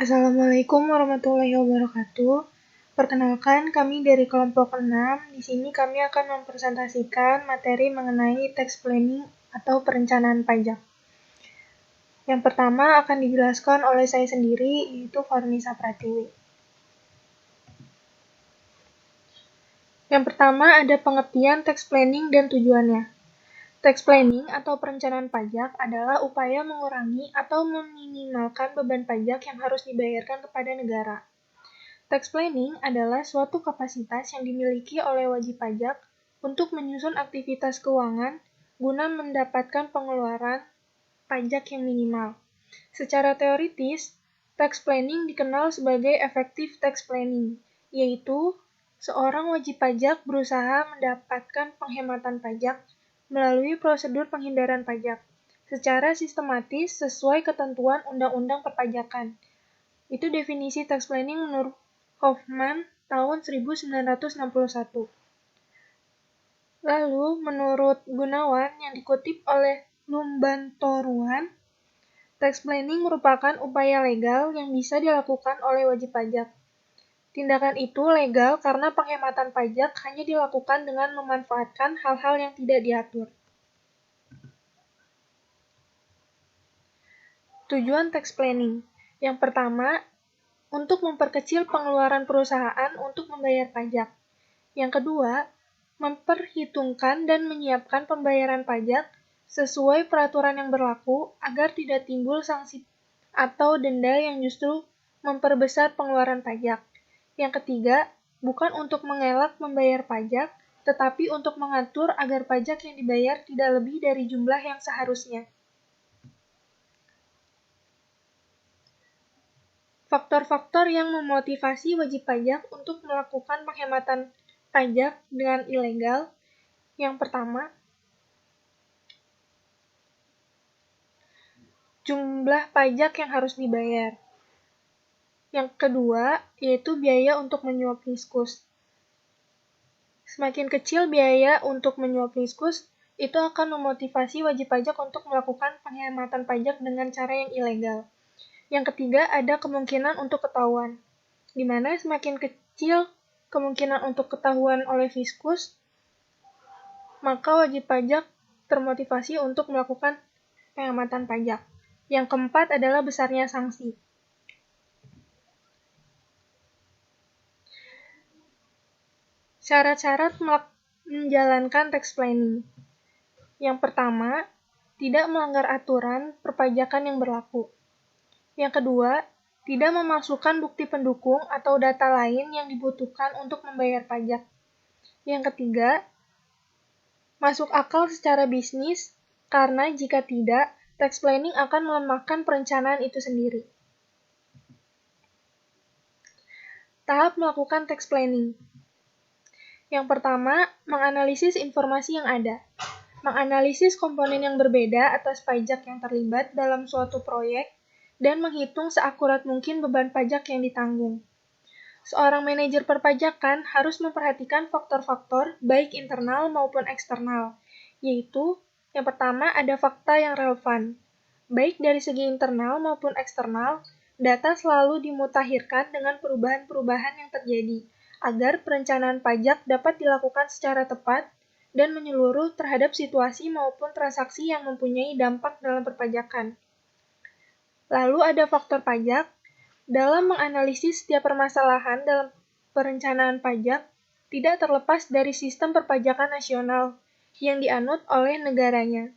Assalamualaikum warahmatullahi wabarakatuh. Perkenalkan, kami dari kelompok 6. Di sini kami akan mempresentasikan materi mengenai tax planning atau perencanaan pajak. Yang pertama akan dijelaskan oleh saya sendiri, yaitu Farnisa Pratiwi. Yang pertama ada pengertian tax planning dan tujuannya. Tax planning atau perencanaan pajak adalah upaya mengurangi atau meminimalkan beban pajak yang harus dibayarkan kepada negara. Tax planning adalah suatu kapasitas yang dimiliki oleh wajib pajak untuk menyusun aktivitas keuangan guna mendapatkan pengeluaran pajak yang minimal. Secara teoritis, tax planning dikenal sebagai effective tax planning, yaitu seorang wajib pajak berusaha mendapatkan penghematan pajak melalui prosedur penghindaran pajak secara sistematis sesuai ketentuan Undang-Undang Perpajakan. Itu definisi tax planning menurut Hoffman tahun 1961. Lalu, menurut Gunawan yang dikutip oleh Lumbantoruan, tax planning merupakan upaya legal yang bisa dilakukan oleh wajib pajak. Tindakan itu legal karena penghematan pajak hanya dilakukan dengan memanfaatkan hal-hal yang tidak diatur. Tujuan tax planning. Yang pertama, untuk memperkecil pengeluaran perusahaan untuk membayar pajak. Yang kedua, memperhitungkan dan menyiapkan pembayaran pajak sesuai peraturan yang berlaku agar tidak timbul sanksi atau denda yang justru memperbesar pengeluaran pajak. Yang ketiga, bukan untuk mengelak membayar pajak, tetapi untuk mengatur agar pajak yang dibayar tidak lebih dari jumlah yang seharusnya. Faktor-faktor yang memotivasi wajib pajak untuk melakukan penghematan pajak dengan ilegal. Yang pertama, jumlah pajak yang harus dibayar. Yang kedua, yaitu biaya untuk menyuap fiskus. Semakin kecil biaya untuk menyuap fiskus, itu akan memotivasi wajib pajak untuk melakukan penghematan pajak dengan cara yang ilegal. Yang ketiga, ada kemungkinan untuk ketahuan, di mana semakin kecil kemungkinan untuk ketahuan oleh fiskus, maka wajib pajak termotivasi untuk melakukan penghematan pajak. Yang keempat adalah besarnya sanksi. Syarat-syarat menjalankan tax planning. Yang pertama, tidak melanggar aturan perpajakan yang berlaku. Yang kedua, tidak memasukkan bukti pendukung atau data lain yang dibutuhkan untuk membayar pajak. Yang ketiga, masuk akal secara bisnis, karena jika tidak, tax planning akan melemahkan perencanaan itu sendiri. Tahap melakukan tax planning. Yang pertama, menganalisis informasi yang ada. Menganalisis komponen yang berbeda atas pajak yang terlibat dalam suatu proyek dan menghitung seakurat mungkin beban pajak yang ditanggung. Seorang manajer perpajakan harus memperhatikan faktor-faktor baik internal maupun eksternal, yaitu yang pertama ada fakta yang relevan. Baik dari segi internal maupun eksternal, data selalu dimutakhirkan dengan perubahan-perubahan yang terjadi, agar perencanaan pajak dapat dilakukan secara tepat dan menyeluruh terhadap situasi maupun transaksi yang mempunyai dampak dalam perpajakan. Lalu ada faktor pajak. Dalam menganalisis setiap permasalahan dalam perencanaan pajak, tidak terlepas dari sistem perpajakan nasional yang dianut oleh negaranya,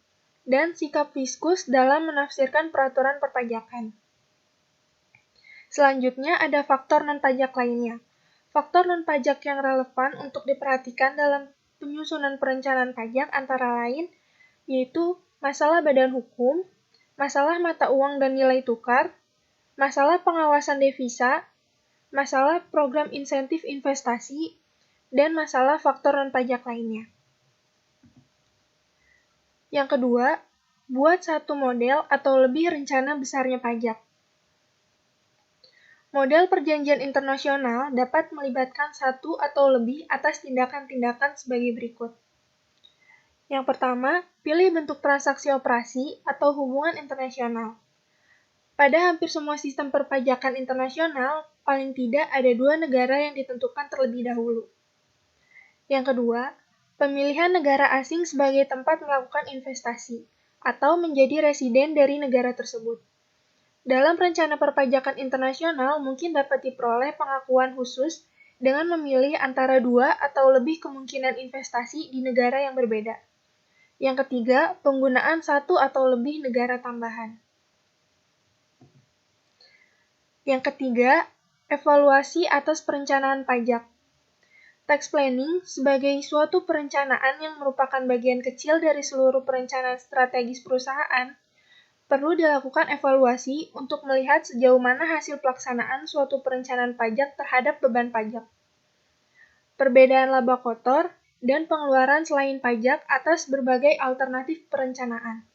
dan sikap fiskus dalam menafsirkan peraturan perpajakan. Selanjutnya ada faktor non-pajak lainnya. Faktor non-pajak yang relevan untuk diperhatikan dalam penyusunan perencanaan pajak antara lain, yaitu masalah badan hukum, masalah mata uang dan nilai tukar, masalah pengawasan devisa, masalah program insentif investasi, dan masalah faktor non-pajak lainnya. Yang kedua, buat satu model atau lebih rencana besarnya pajak. Model perjanjian internasional dapat melibatkan satu atau lebih atas tindakan-tindakan sebagai berikut. Yang pertama, pilih bentuk transaksi operasi atau hubungan internasional. Pada hampir semua sistem perpajakan internasional, paling tidak ada 2 negara yang ditentukan terlebih dahulu. Yang kedua, pemilihan negara asing sebagai tempat melakukan investasi, atau menjadi residen dari negara tersebut. Dalam rencana perpajakan internasional, mungkin dapat diperoleh pengakuan khusus dengan memilih antara 2 atau lebih kemungkinan investasi di negara yang berbeda. Yang ketiga, penggunaan 1 atau lebih negara tambahan. Yang ketiga, evaluasi atas perencanaan pajak. Tax planning sebagai suatu perencanaan yang merupakan bagian kecil dari seluruh perencanaan strategis perusahaan, perlu dilakukan evaluasi untuk melihat sejauh mana hasil pelaksanaan suatu perencanaan pajak terhadap beban pajak, perbedaan laba kotor, dan pengeluaran selain pajak atas berbagai alternatif perencanaan.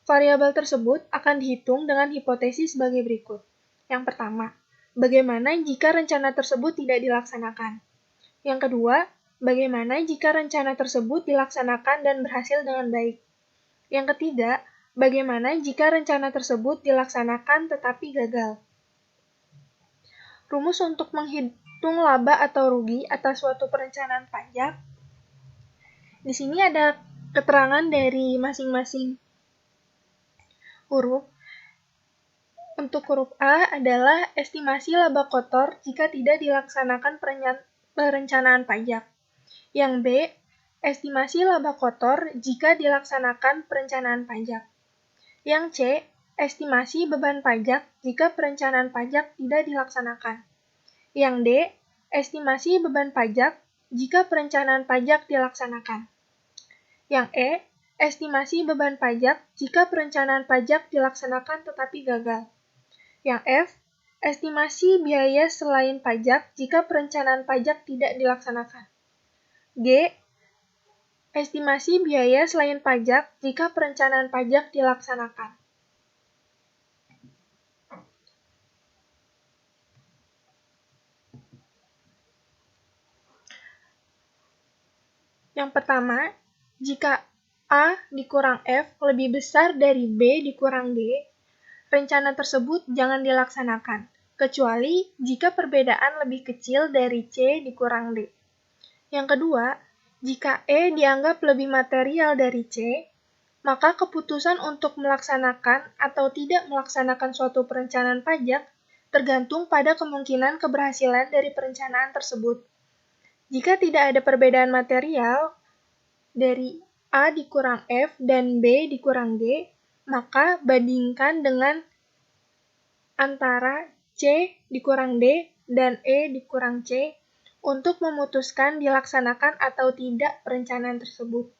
Variabel tersebut akan dihitung dengan hipotesis sebagai berikut. Yang pertama, bagaimana jika rencana tersebut tidak dilaksanakan? Yang kedua, bagaimana jika rencana tersebut dilaksanakan dan berhasil dengan baik? Yang ketiga, bagaimana jika rencana tersebut dilaksanakan tetapi gagal? Rumus untuk menghitung laba atau rugi atas suatu perencanaan pajak. Di sini ada keterangan dari masing-masing huruf. Untuk huruf A adalah estimasi laba kotor jika tidak dilaksanakan perencanaan pajak. Yang B, estimasi laba kotor jika dilaksanakan perencanaan pajak. Yang C, estimasi beban pajak jika perencanaan pajak tidak dilaksanakan. Yang D, estimasi beban pajak jika perencanaan pajak dilaksanakan. Yang E, estimasi beban pajak jika perencanaan pajak dilaksanakan tetapi gagal. Yang F, estimasi biaya selain pajak jika perencanaan pajak tidak dilaksanakan. G, estimasi biaya selain pajak jika perencanaan pajak dilaksanakan. Yang pertama, jika A dikurang F lebih besar dari B dikurang D, rencana tersebut jangan dilaksanakan, kecuali jika perbedaan lebih kecil dari C dikurang D. Yang kedua, jika E dianggap lebih material dari C, maka keputusan untuk melaksanakan atau tidak melaksanakan suatu perencanaan pajak tergantung pada kemungkinan keberhasilan dari perencanaan tersebut. Jika tidak ada perbedaan material dari A dikurang F dan B dikurang G, maka bandingkan dengan antara C dikurang D dan E dikurang C untuk memutuskan dilaksanakan atau tidak perencanaan tersebut.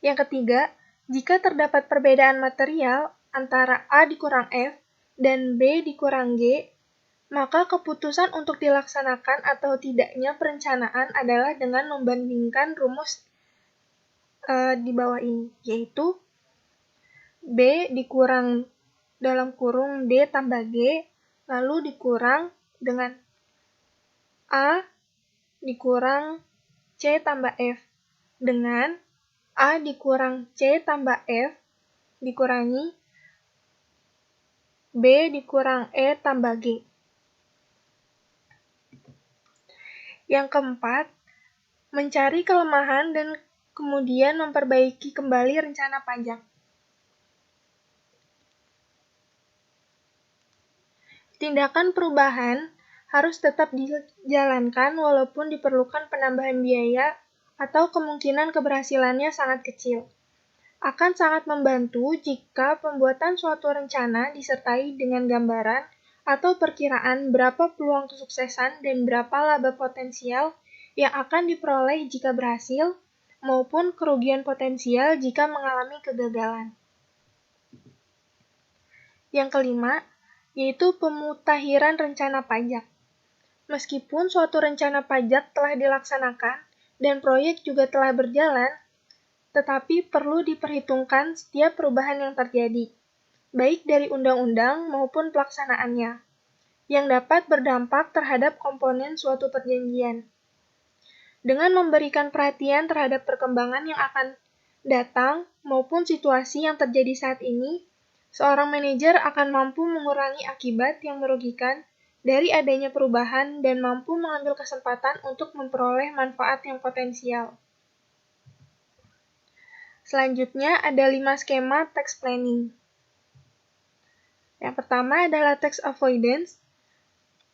Yang ketiga, jika terdapat perbedaan material antara A dikurang F dan B dikurang G, maka keputusan untuk dilaksanakan atau tidaknya perencanaan adalah dengan membandingkan rumus di bawah ini, yaitu B dikurang dalam kurung D tambah G, lalu dikurang dengan A dikurang C tambah F, dengan A dikurang C tambah F dikurangi B dikurang E tambah G. Yang keempat, mencari kelemahan dan kemudian memperbaiki kembali rencana pajak. Tindakan perubahan harus tetap dijalankan walaupun diperlukan penambahan biaya atau kemungkinan keberhasilannya sangat kecil. Akan sangat membantu jika pembuatan suatu rencana disertai dengan gambaran atau perkiraan berapa peluang kesuksesan dan berapa laba potensial yang akan diperoleh jika berhasil, maupun kerugian potensial jika mengalami kegagalan. Yang kelima, yaitu pemutakhiran rencana pajak. Meskipun suatu rencana pajak telah dilaksanakan dan proyek juga telah berjalan, tetapi perlu diperhitungkan setiap perubahan yang terjadi, baik dari undang-undang maupun pelaksanaannya, yang dapat berdampak terhadap komponen suatu perjanjian. Dengan memberikan perhatian terhadap perkembangan yang akan datang maupun situasi yang terjadi saat ini, Seorang manajer akan mampu mengurangi akibat yang merugikan dari adanya perubahan dan mampu mengambil kesempatan untuk memperoleh manfaat yang potensial. Selanjutnya ada 5 skema tax planning. Yang pertama adalah tax avoidance.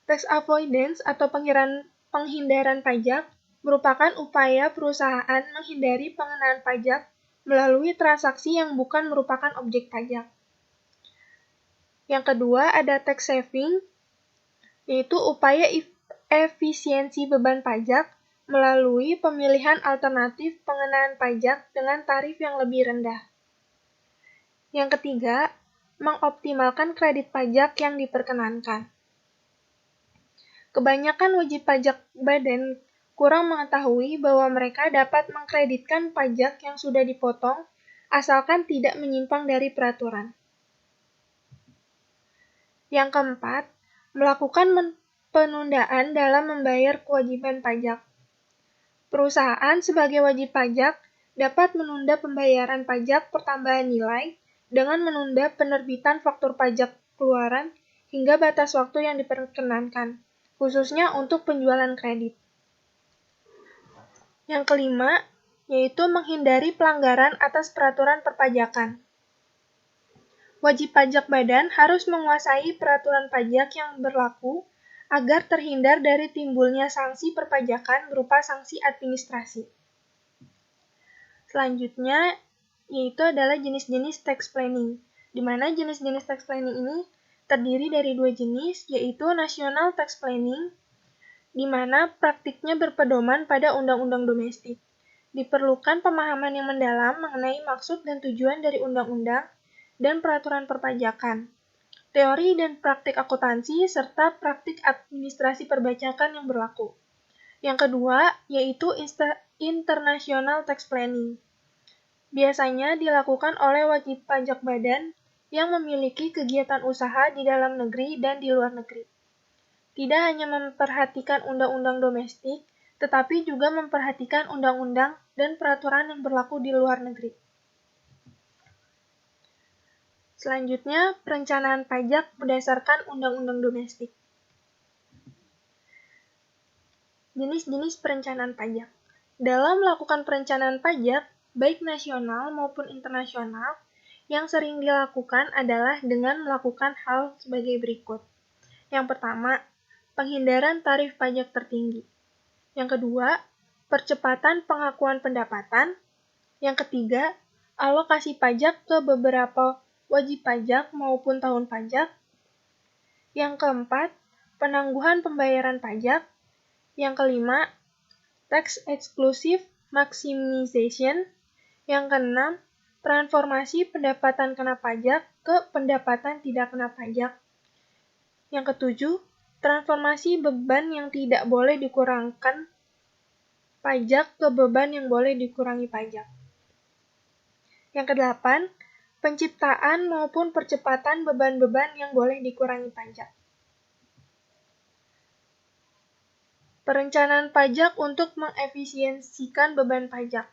Tax avoidance atau penghindaran pajak merupakan upaya perusahaan menghindari pengenaan pajak melalui transaksi yang bukan merupakan objek pajak. Yang kedua ada tax saving, yaitu upaya efisiensi beban pajak melalui pemilihan alternatif pengenaan pajak dengan tarif yang lebih rendah. Yang ketiga, mengoptimalkan kredit pajak yang diperkenankan. Kebanyakan wajib pajak badan kurang mengetahui bahwa mereka dapat mengkreditkan pajak yang sudah dipotong asalkan tidak menyimpang dari peraturan. Yang keempat, melakukan penundaan dalam membayar kewajiban pajak. Perusahaan sebagai wajib pajak dapat menunda pembayaran pajak pertambahan nilai dengan menunda penerbitan faktur pajak keluaran hingga batas waktu yang diperkenankan, khususnya untuk penjualan kredit. Yang kelima, yaitu menghindari pelanggaran atas peraturan perpajakan. Wajib pajak badan harus menguasai peraturan pajak yang berlaku agar terhindar dari timbulnya sanksi perpajakan berupa sanksi administrasi. Selanjutnya, yaitu adalah jenis-jenis tax planning, di mana jenis-jenis tax planning ini terdiri dari 2 jenis, yaitu national tax planning, di mana praktiknya berpedoman pada undang-undang domestik. Diperlukan pemahaman yang mendalam mengenai maksud dan tujuan dari undang-undang dan peraturan perpajakan, teori dan praktik akuntansi, serta praktik administrasi perpajakan yang berlaku. Yang kedua, yaitu international tax planning. Biasanya dilakukan oleh wajib pajak badan yang memiliki kegiatan usaha di dalam negeri dan di luar negeri. Tidak hanya memperhatikan undang-undang domestik, tetapi juga memperhatikan undang-undang dan peraturan yang berlaku di luar negeri. Selanjutnya, perencanaan pajak berdasarkan undang-undang domestik. Jenis-jenis perencanaan pajak. Dalam melakukan perencanaan pajak, baik nasional maupun internasional, yang sering dilakukan adalah dengan melakukan hal sebagai berikut. Yang pertama, penghindaran tarif pajak tertinggi. Yang kedua, percepatan pengakuan pendapatan. Yang ketiga, alokasi pajak ke beberapa wajib pajak maupun tahun pajak. Yang keempat, penangguhan pembayaran pajak. Yang kelima, tax exclusive maximization. Yang keenam, transformasi pendapatan kena pajak ke pendapatan tidak kena pajak. Yang ketujuh, transformasi beban yang tidak boleh dikurangkan pajak ke beban yang boleh dikurangi pajak. Yang kedelapan, penciptaan maupun percepatan beban-beban yang boleh dikurangi pajak. Perencanaan pajak untuk mengefisiensikan beban pajak.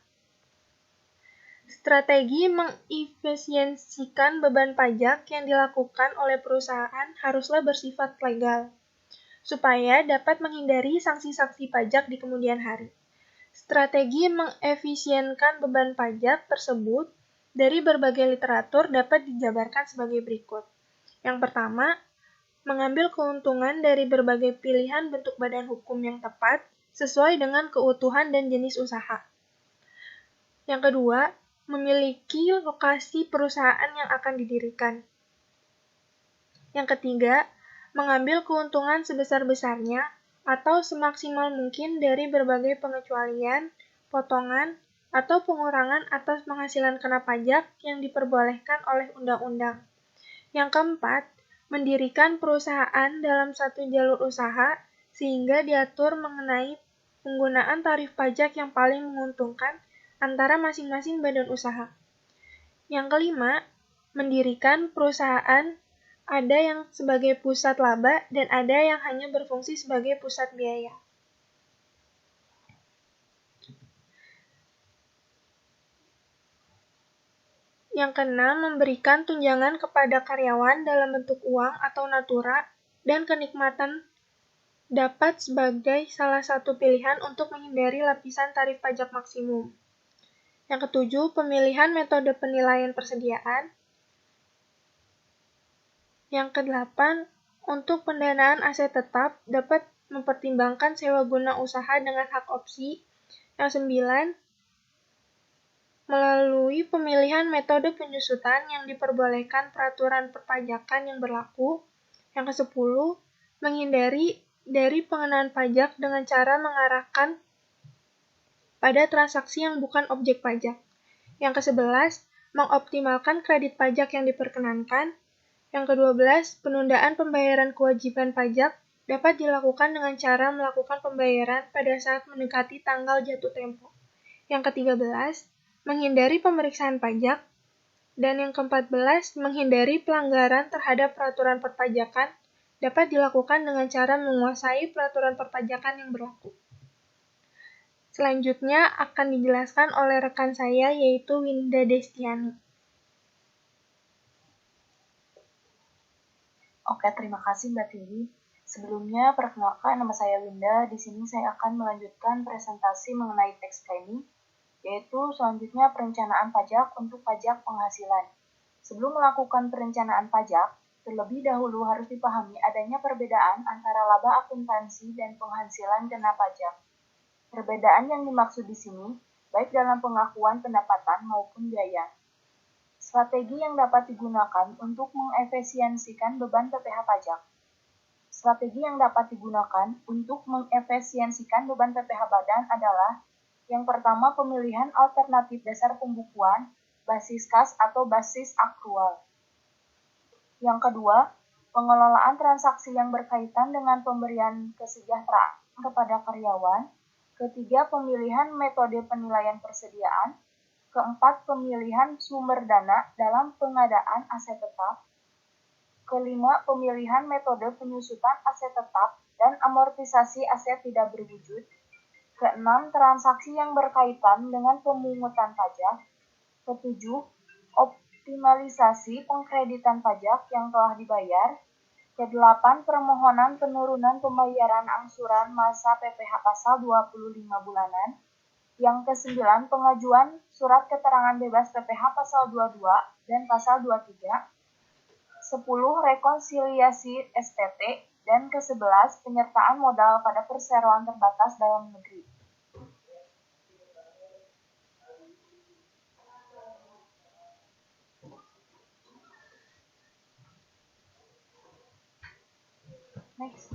Strategi mengefisiensikan beban pajak yang dilakukan oleh perusahaan haruslah bersifat legal, supaya dapat menghindari sanksi-sanksi pajak di kemudian hari. Strategi mengefisienkan beban pajak tersebut dari berbagai literatur dapat dijabarkan sebagai berikut. Yang pertama, mengambil keuntungan dari berbagai pilihan bentuk badan hukum yang tepat sesuai dengan keutuhan dan jenis usaha. Yang kedua, memiliki lokasi perusahaan yang akan didirikan. Yang ketiga, mengambil keuntungan sebesar-besarnya atau semaksimal mungkin dari berbagai pengecualian, potongan, atau pengurangan atas penghasilan kena pajak yang diperbolehkan oleh undang-undang. Yang keempat, mendirikan perusahaan dalam satu jalur usaha sehingga diatur mengenai penggunaan tarif pajak yang paling menguntungkan antara masing-masing badan usaha. Yang kelima, mendirikan perusahaan ada yang sebagai pusat laba dan ada yang hanya berfungsi sebagai pusat biaya. Yang keenam, memberikan tunjangan kepada karyawan dalam bentuk uang atau natura dan kenikmatan dapat sebagai salah satu pilihan untuk menghindari lapisan tarif pajak maksimum. Yang ketujuh, pemilihan metode penilaian persediaan. Yang kedelapan, untuk pendanaan aset tetap dapat mempertimbangkan sewa guna usaha dengan hak opsi. Yang sembilan, melalui pemilihan metode penyusutan yang diperbolehkan peraturan perpajakan yang berlaku. Yang kesepuluh, menghindari dari pengenaan pajak dengan cara mengarahkan pada transaksi yang bukan objek pajak. Yang ke-11, mengoptimalkan kredit pajak yang diperkenankan. Yang ke-12, penundaan pembayaran kewajiban pajak dapat dilakukan dengan cara melakukan pembayaran pada saat mendekati tanggal jatuh tempo. Yang ke-13, menghindari pemeriksaan pajak. Dan yang ke-14, menghindari pelanggaran terhadap peraturan perpajakan dapat dilakukan dengan cara menguasai peraturan perpajakan yang berlaku. Selanjutnya akan dijelaskan oleh rekan saya, yaitu Winda Destiani. Oke, terima kasih Mbak Tiwi. Sebelumnya, perkenalkan nama saya Winda. Di sini saya akan melanjutkan presentasi mengenai tax planning, yaitu selanjutnya perencanaan pajak untuk pajak penghasilan. Sebelum melakukan perencanaan pajak, terlebih dahulu harus dipahami adanya perbedaan antara laba akuntansi dan penghasilan kena pajak. Perbedaan yang dimaksud di sini, baik dalam pengakuan pendapatan maupun biaya. Strategi yang dapat digunakan untuk mengefisiensikan beban PPh pajak. Strategi yang dapat digunakan untuk mengefisiensikan beban PPh badan adalah yang pertama, pemilihan alternatif dasar pembukuan, basis kas atau basis akrual. Yang kedua, pengelolaan transaksi yang berkaitan dengan pemberian kesejahteraan kepada karyawan. Ketiga, pemilihan metode penilaian persediaan. Keempat, pemilihan sumber dana dalam pengadaan aset tetap. Kelima, pemilihan metode penyusutan aset tetap dan amortisasi aset tidak berwujud. Keenam, transaksi yang berkaitan dengan pemungutan pajak. Ketujuh, optimalisasi pengkreditan pajak yang telah dibayar. Kedelapan, permohonan penurunan pembayaran angsuran masa PPh pasal 25 bulanan. Yang ke-9, pengajuan surat keterangan bebas PPh pasal 22 dan pasal 23. 10, rekonsiliasi SPT. Dan ke-11, penyertaan modal pada perseroan terbatas dalam negeri. Next.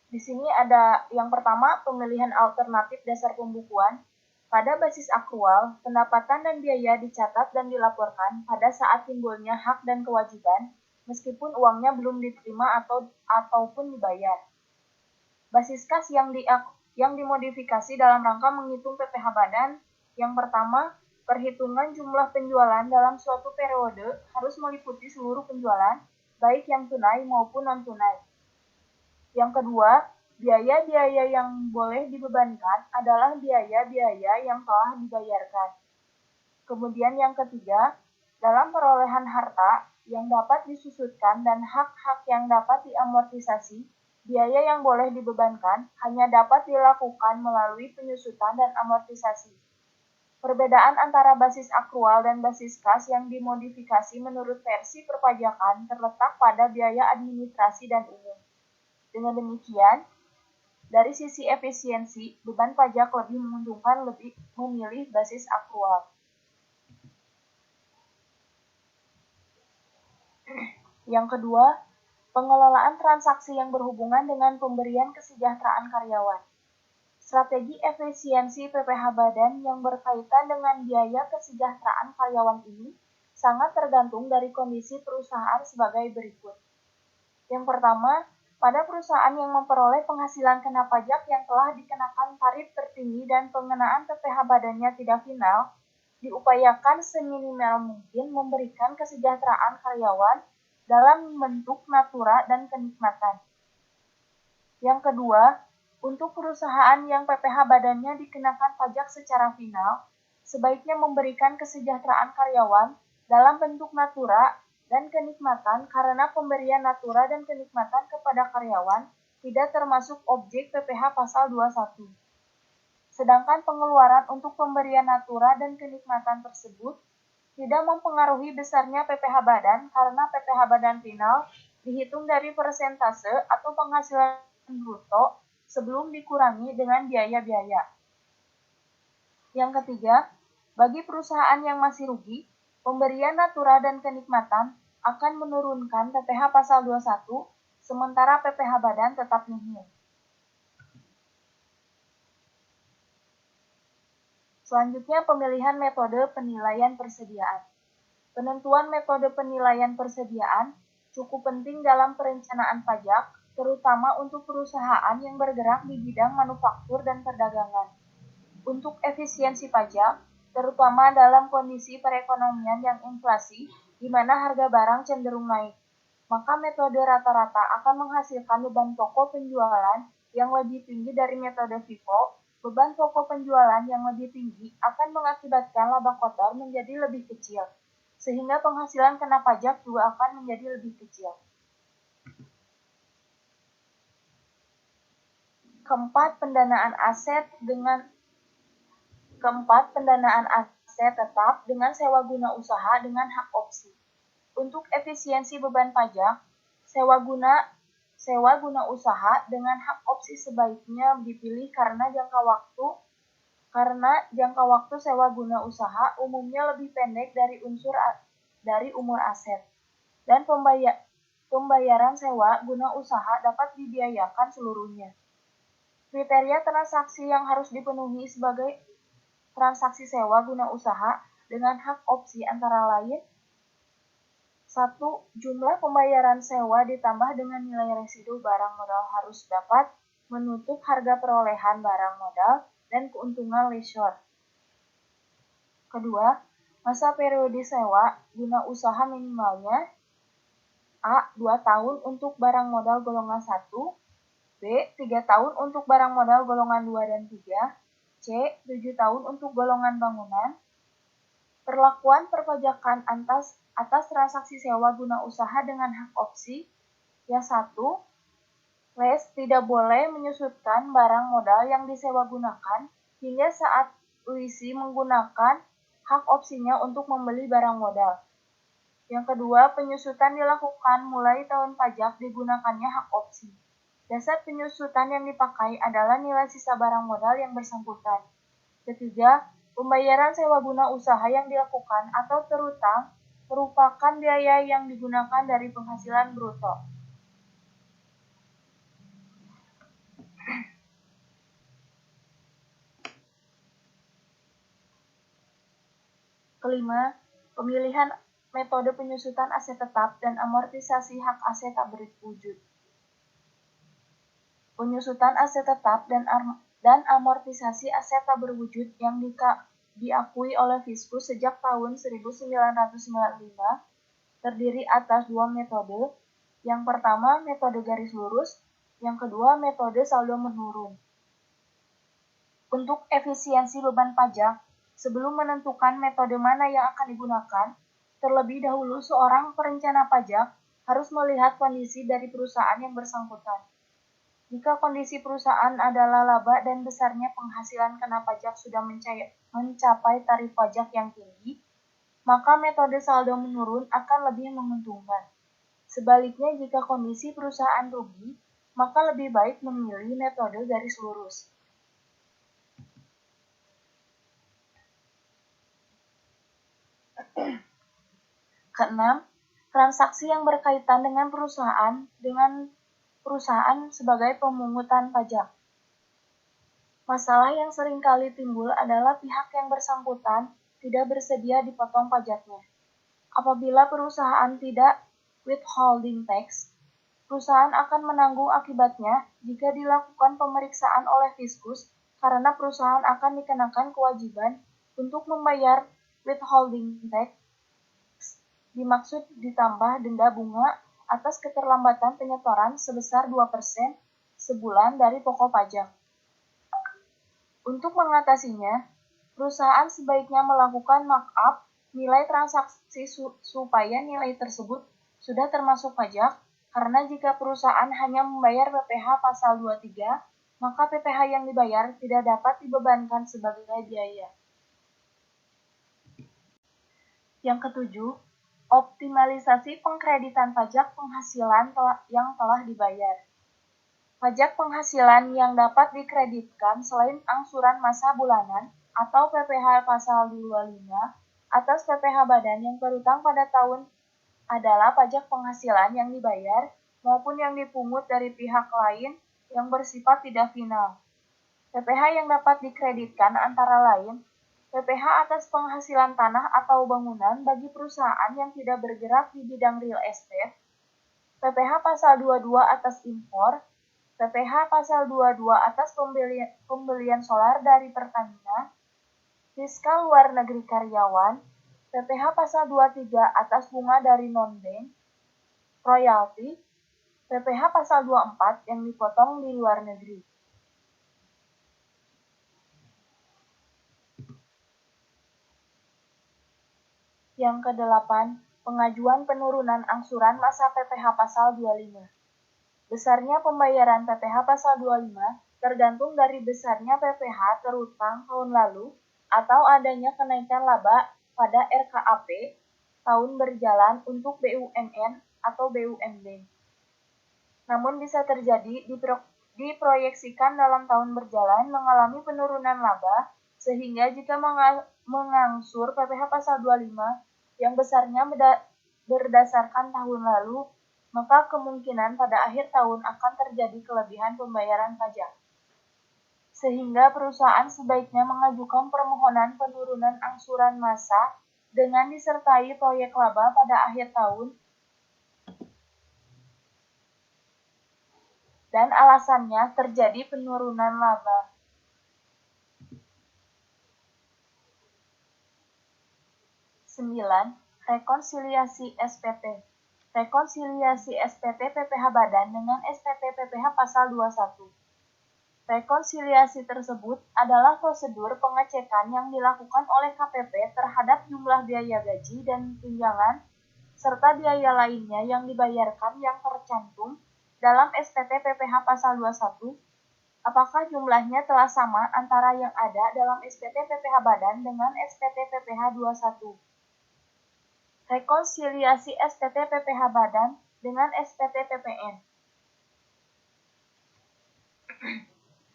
Di sini ada yang pertama, pemilihan alternatif dasar pembukuan. Pada basis akrual, pendapatan dan biaya dicatat dan dilaporkan pada saat timbulnya hak dan kewajiban, meskipun uangnya belum diterima ataupun dibayar. Basis kas yang dimodifikasi dalam rangka menghitung PPh badan. Yang pertama, perhitungan jumlah penjualan dalam suatu periode harus meliputi seluruh penjualan, baik yang tunai maupun non-tunai. Yang kedua, biaya-biaya yang boleh dibebankan adalah biaya-biaya yang telah dibayarkan. Kemudian yang ketiga, dalam perolehan harta yang dapat disusutkan dan hak-hak yang dapat diamortisasi, biaya yang boleh dibebankan hanya dapat dilakukan melalui penyusutan dan amortisasi. Perbedaan antara basis akrual dan basis kas yang dimodifikasi menurut versi perpajakan terletak pada biaya administrasi dan umum. Dengan demikian, dari sisi efisiensi, beban pajak lebih menguntungkan memilih basis akrual. Yang kedua, pengelolaan transaksi yang berhubungan dengan pemberian kesejahteraan karyawan. Strategi efisiensi PPh badan yang berkaitan dengan biaya kesejahteraan karyawan ini sangat tergantung dari kondisi perusahaan sebagai berikut. Yang pertama, pada perusahaan yang memperoleh penghasilan kena pajak yang telah dikenakan tarif tertinggi dan pengenaan PPh badannya tidak final, diupayakan seminimal mungkin memberikan kesejahteraan karyawan dalam bentuk natura dan kenikmatan. Yang kedua, Untuk perusahaan yang PPh badannya dikenakan pajak secara final, sebaiknya memberikan kesejahteraan karyawan dalam bentuk natura dan kenikmatan karena pemberian natura dan kenikmatan kepada karyawan tidak termasuk objek PPh pasal 21. Sedangkan pengeluaran untuk pemberian natura dan kenikmatan tersebut tidak mempengaruhi besarnya PPh badan karena PPh badan final dihitung dari persentase atau penghasilan bruto sebelum dikurangi dengan biaya-biaya. Yang ketiga, bagi perusahaan yang masih rugi, pemberian natura dan kenikmatan akan menurunkan PPh pasal 21, sementara PPh badan tetap nihil. Selanjutnya, pemilihan metode penilaian persediaan. Penentuan metode penilaian persediaan cukup penting dalam perencanaan pajak, terutama untuk perusahaan yang bergerak di bidang manufaktur dan perdagangan. Untuk efisiensi pajak, terutama dalam kondisi perekonomian yang inflasi, di mana harga barang cenderung naik, maka metode rata-rata akan menghasilkan beban pokok penjualan yang lebih tinggi dari metode FIFO. Beban pokok penjualan yang lebih tinggi akan mengakibatkan laba kotor menjadi lebih kecil, sehingga penghasilan kena pajak juga akan menjadi lebih kecil. Keempat, pendanaan aset tetap dengan sewa guna usaha dengan hak opsi. Untuk efisiensi beban pajak, sewa guna usaha dengan hak opsi sebaiknya dipilih karena jangka waktu sewa guna usaha umumnya lebih pendek dari umur aset, dan pembayaran sewa guna usaha dapat dibiayakan seluruhnya. Kriteria transaksi yang harus dipenuhi sebagai transaksi sewa guna usaha dengan hak opsi antara lain: 1. Jumlah pembayaran sewa ditambah dengan nilai residu barang modal harus dapat menutup harga perolehan barang modal dan keuntungan leasure. Kedua, masa periode sewa guna usaha minimalnya: A. 2 tahun untuk barang modal golongan 1, B. 3 tahun untuk barang modal golongan 2 dan 3, C. 7 tahun untuk golongan bangunan. Perlakuan perpajakan atas transaksi sewa guna usaha dengan hak opsi. Yang 1. Les tidak boleh menyusutkan barang modal yang disewa gunakan hingga saat leasee menggunakan hak opsinya untuk membeli barang modal. Yang kedua, penyusutan dilakukan mulai tahun pajak digunakannya hak opsi. Dasar penyusutan yang dipakai adalah nilai sisa barang modal yang bersangkutan. Ketiga, pembayaran sewa guna usaha yang dilakukan atau terutang merupakan biaya yang digunakan dari penghasilan bruto. Kelima, pemilihan metode penyusutan aset tetap dan amortisasi hak aset tak berwujud. Penyusutan aset tetap dan amortisasi aset tak berwujud yang diakui oleh Fiskus sejak tahun 1995 terdiri atas dua metode. Yang pertama, metode garis lurus. Yang kedua, metode saldo menurun. Untuk efisiensi beban pajak, sebelum menentukan metode mana yang akan digunakan, terlebih dahulu seorang perencana pajak harus melihat kondisi dari perusahaan yang bersangkutan. Jika kondisi perusahaan adalah laba dan besarnya penghasilan kena pajak sudah mencapai tarif pajak yang tinggi, maka metode saldo menurun akan lebih menguntungkan. Sebaliknya, jika kondisi perusahaan rugi, maka lebih baik memilih metode garis lurus. Keenam, transaksi yang berkaitan dengan perusahaan sebagai pemungutan pajak. Masalah yang sering kali timbul adalah pihak yang bersangkutan tidak bersedia dipotong pajaknya. Apabila perusahaan tidak withholding tax, perusahaan akan menanggung akibatnya jika dilakukan pemeriksaan oleh Fiskus karena perusahaan akan dikenakan kewajiban untuk membayar withholding tax, dimaksud ditambah denda bunga atas keterlambatan penyetoran sebesar 2% sebulan dari pokok pajak. Untuk mengatasinya, perusahaan sebaiknya melakukan markup nilai transaksi supaya nilai tersebut sudah termasuk pajak, karena jika perusahaan hanya membayar PPh pasal 23, maka PPh yang dibayar tidak dapat dibebankan sebagai biaya. Yang ketujuh, optimalisasi pengkreditan pajak penghasilan yang telah dibayar. Pajak penghasilan yang dapat dikreditkan selain angsuran masa bulanan atau PPh pasal 25 atas PPh badan yang berutang pada tahun adalah pajak penghasilan yang dibayar maupun yang dipungut dari pihak lain yang bersifat tidak final. PPh yang dapat dikreditkan antara lain PPh atas penghasilan tanah atau bangunan bagi perusahaan yang tidak bergerak di bidang real estate, PPh pasal 22 atas impor, PPh pasal 22 atas pembelian solar dari Pertamina, fiskal luar negeri karyawan, PPh pasal 23 atas bunga dari non-bank, royalti, PPh pasal 24 yang dipotong di luar negeri. Yang kedelapan, pengajuan penurunan angsuran masa PPh pasal 25. Besarnya pembayaran PPh pasal 25 tergantung dari besarnya PPh terutang tahun lalu atau adanya kenaikan laba pada RKAP tahun berjalan untuk BUMN atau BUMD. Namun bisa terjadi diproyeksikan dalam tahun berjalan mengalami penurunan laba, sehingga jika mengangsur PPh pasal 25 yang besarnya berdasarkan tahun lalu, maka kemungkinan pada akhir tahun akan terjadi kelebihan pembayaran pajak. Sehingga perusahaan sebaiknya mengajukan permohonan penurunan angsuran massa dengan disertai proyek laba pada akhir tahun dan alasannya terjadi penurunan laba. Sembilan, rekonsiliasi SPT. Rekonsiliasi SPT PPh badan dengan SPT PPh pasal 21. Rekonsiliasi tersebut adalah prosedur pengecekan yang dilakukan oleh KPP terhadap jumlah biaya gaji dan tunjangan serta biaya lainnya yang dibayarkan yang tercantum dalam SPT PPh pasal 21, apakah jumlahnya telah sama antara yang ada dalam SPT PPh badan dengan SPT PPh 21. Rekonsiliasi SPT PPh badan dengan SPT PPN.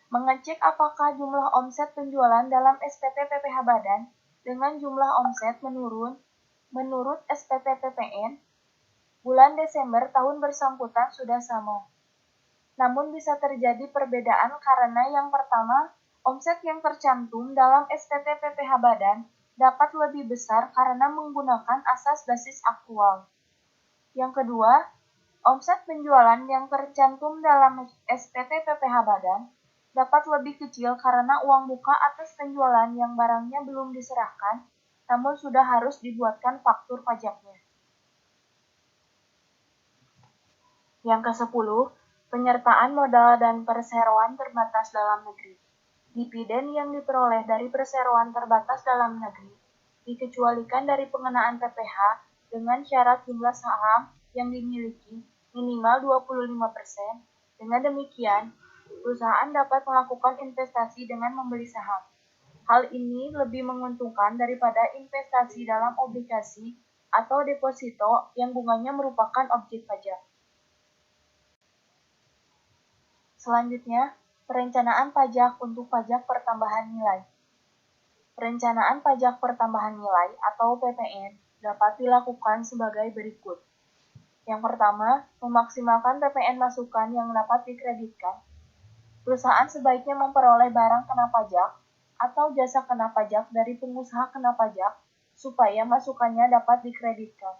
Mengecek apakah jumlah omset penjualan dalam SPT PPh badan dengan jumlah omset menurut SPT PPN bulan Desember tahun bersangkutan sudah sama. Namun bisa terjadi perbedaan karena yang pertama, omset yang tercantum dalam SPT PPh badan dapat lebih besar karena menggunakan asas basis aktual. Yang kedua, omset penjualan yang tercantum dalam SPT PPh badan dapat lebih kecil karena uang muka atas penjualan yang barangnya belum diserahkan, namun sudah harus dibuatkan faktur pajaknya. Yang ke-10, penyertaan modal dan perseroan terbatas dalam negeri. Dividen yang diperoleh dari perseroan terbatas dalam negeri dikecualikan dari pengenaan PPh dengan syarat jumlah saham yang dimiliki minimal 25%. Dengan demikian, perusahaan dapat melakukan investasi dengan membeli saham. Hal ini lebih menguntungkan daripada investasi dalam obligasi atau deposito yang bunganya merupakan objek pajak. Selanjutnya, perencanaan pajak untuk pajak pertambahan nilai. Perencanaan pajak pertambahan nilai atau PPN dapat dilakukan sebagai berikut. Yang pertama, memaksimalkan PPN masukan yang dapat dikreditkan. Perusahaan sebaiknya memperoleh barang kena pajak atau jasa kena pajak dari pengusaha kena pajak supaya masukannya dapat dikreditkan.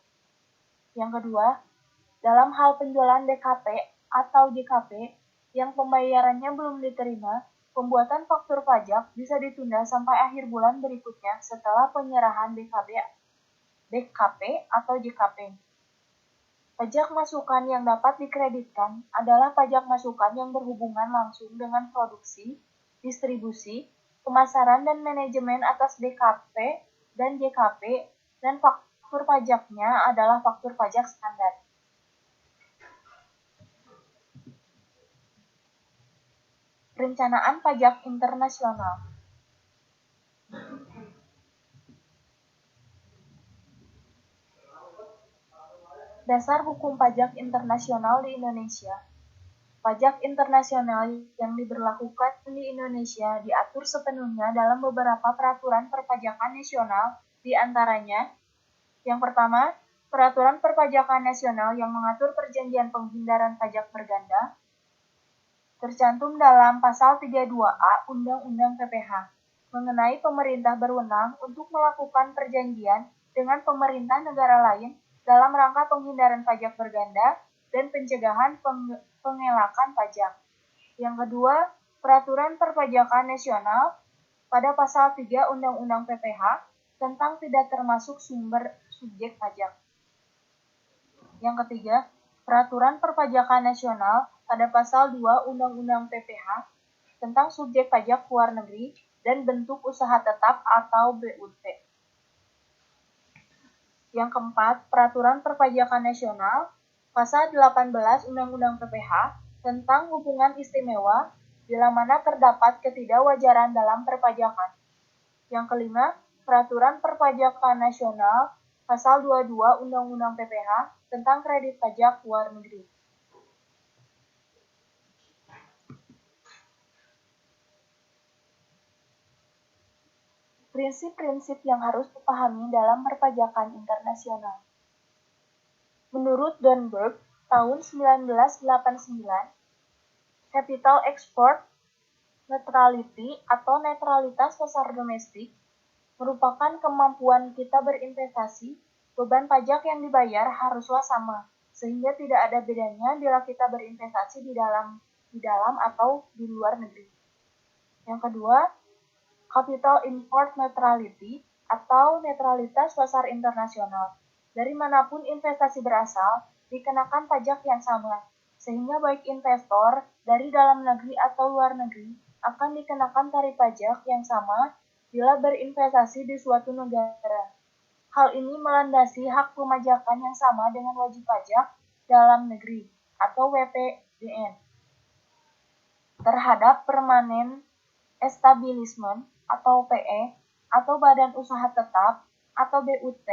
Yang kedua, dalam hal penjualan DKP atau JKP yang pembayarannya belum diterima, pembuatan faktur pajak bisa ditunda sampai akhir bulan berikutnya setelah penyerahan DKP atau JKP. Pajak masukan yang dapat dikreditkan adalah pajak masukan yang berhubungan langsung dengan produksi, distribusi, pemasaran dan manajemen atas DKP dan JKP, dan faktur pajaknya adalah faktur pajak standar. Perencanaan pajak internasional. Dasar hukum pajak internasional di Indonesia. Pajak internasional yang diberlakukan di Indonesia diatur sepenuhnya dalam beberapa peraturan perpajakan nasional, di antaranya: yang pertama, Peraturan Perpajakan Nasional yang mengatur perjanjian penghindaran pajak berganda, tercantum dalam Pasal 32A Undang-Undang PPH, mengenai pemerintah berwenang untuk melakukan perjanjian dengan pemerintah negara lain dalam rangka penghindaran pajak berganda dan pencegahan pengelakan pajak. Yang kedua, Peraturan Perpajakan Nasional pada Pasal 3 Undang-Undang PPH tentang tidak termasuk sumber subjek pajak. Yang ketiga, Peraturan Perpajakan Nasional pada Pasal 2 Undang-Undang PPH tentang subjek pajak luar negeri dan bentuk usaha tetap atau BUT. Yang keempat, Peraturan Perpajakan Nasional Pasal 18 Undang-Undang PPH tentang hubungan istimewa bila mana terdapat ketidakwajaran dalam perpajakan. Yang kelima, Peraturan Perpajakan Nasional Pasal 22 Undang-Undang PPH tentang kredit pajak luar negeri. Prinsip-prinsip yang harus dipahami dalam perpajakan internasional. Menurut Dornberg, tahun 1989, Capital Export Neutrality atau netralitas pasar domestik merupakan kemampuan kita berinvestasi. Beban pajak yang dibayar haruslah sama, sehingga tidak ada bedanya bila kita berinvestasi di dalam atau di luar negeri. Yang kedua, Capital Import Neutrality atau netralitas pasar internasional. Dari manapun investasi berasal, dikenakan pajak yang sama, sehingga baik investor dari dalam negeri atau luar negeri akan dikenakan tarif pajak yang sama bila berinvestasi di suatu negara. Hal ini melandasi hak pemajakan yang sama dengan wajib pajak dalam negeri atau WPDN terhadap permanen establishment atau PE atau badan usaha tetap atau BUT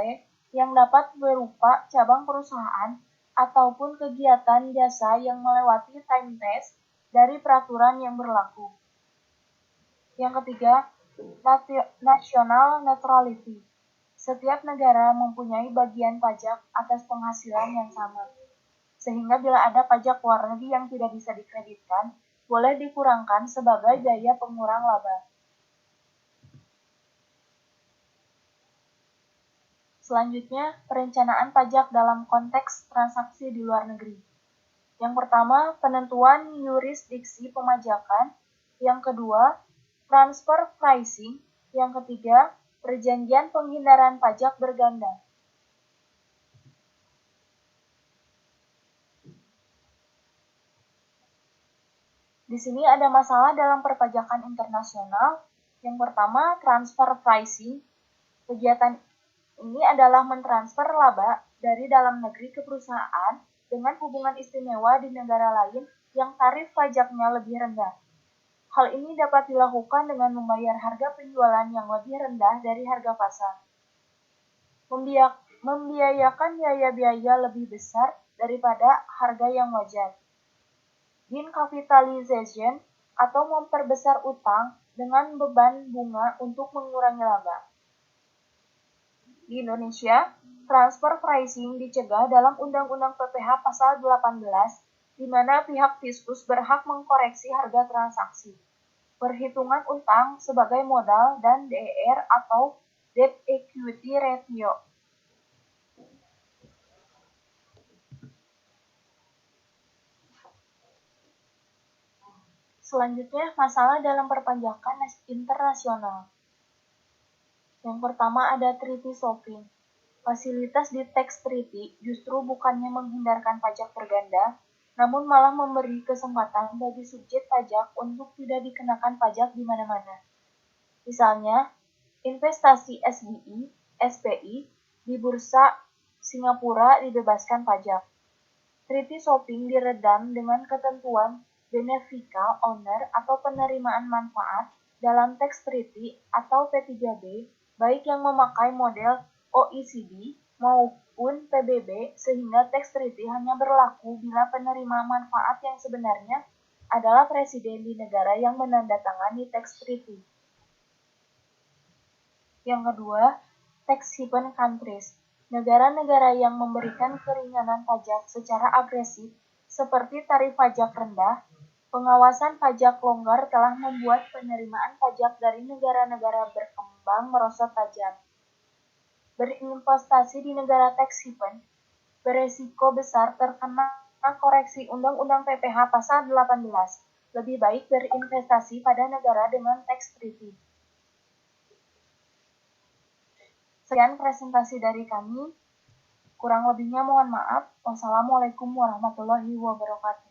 yang dapat berupa cabang perusahaan ataupun kegiatan jasa yang melewati time test dari peraturan yang berlaku. Yang ketiga, national neutrality. Setiap negara mempunyai bagian pajak atas penghasilan yang sama, sehingga bila ada pajak luar negeri yang tidak bisa dikreditkan, boleh dikurangkan sebagai daya pengurang laba. Selanjutnya, perencanaan pajak dalam konteks transaksi di luar negeri. Yang pertama, penentuan yurisdiksi pemajakan. Yang kedua, transfer pricing. Yang ketiga, perjanjian penghindaran pajak berganda. Di sini ada masalah dalam perpajakan internasional. Yang pertama, transfer pricing. Kegiatan ini adalah mentransfer laba dari dalam negeri ke perusahaan dengan hubungan istimewa di negara lain yang tarif pajaknya lebih rendah. Hal ini dapat dilakukan dengan membayar harga penjualan yang lebih rendah dari harga pasar. Membiayakan biaya-biaya lebih besar daripada harga yang wajar. Decapitalization atau memperbesar utang dengan beban bunga untuk mengurangi laba. Di Indonesia, transfer pricing dicegah dalam Undang-Undang PPH Pasal 18, di mana pihak fiskus berhak mengkoreksi harga transaksi, perhitungan utang sebagai modal, dan DER atau Debt Equity Ratio. Selanjutnya, masalah dalam perpajakan internasional. Yang pertama ada Treaty Shopping. Fasilitas di tax treaty justru bukannya menghindarkan pajak berganda, namun malah memberi kesempatan bagi subjek pajak untuk tidak dikenakan pajak di mana-mana. Misalnya, investasi SPI di bursa Singapura dibebaskan pajak. Treaty shopping diredam dengan ketentuan beneficial owner atau penerimaan manfaat dalam tax treaty atau P3B, baik yang memakai model OECD maupun PBB, sehingga tax treaty hanya berlaku bila penerima manfaat yang sebenarnya adalah presiden di negara yang menandatangani tax treaty. Yang kedua, tax haven countries. Negara-negara yang memberikan keringanan pajak secara agresif, seperti tarif pajak rendah, pengawasan pajak longgar telah membuat penerimaan pajak dari negara-negara berkembang merosot tajam. Berinvestasi di negara tax haven beresiko besar terkena koreksi Undang-Undang PPh Pasal 18. Lebih baik berinvestasi pada negara dengan tax treaty. Sekian presentasi dari kami. Kurang lebihnya mohon maaf. Wassalamualaikum warahmatullahi wabarakatuh.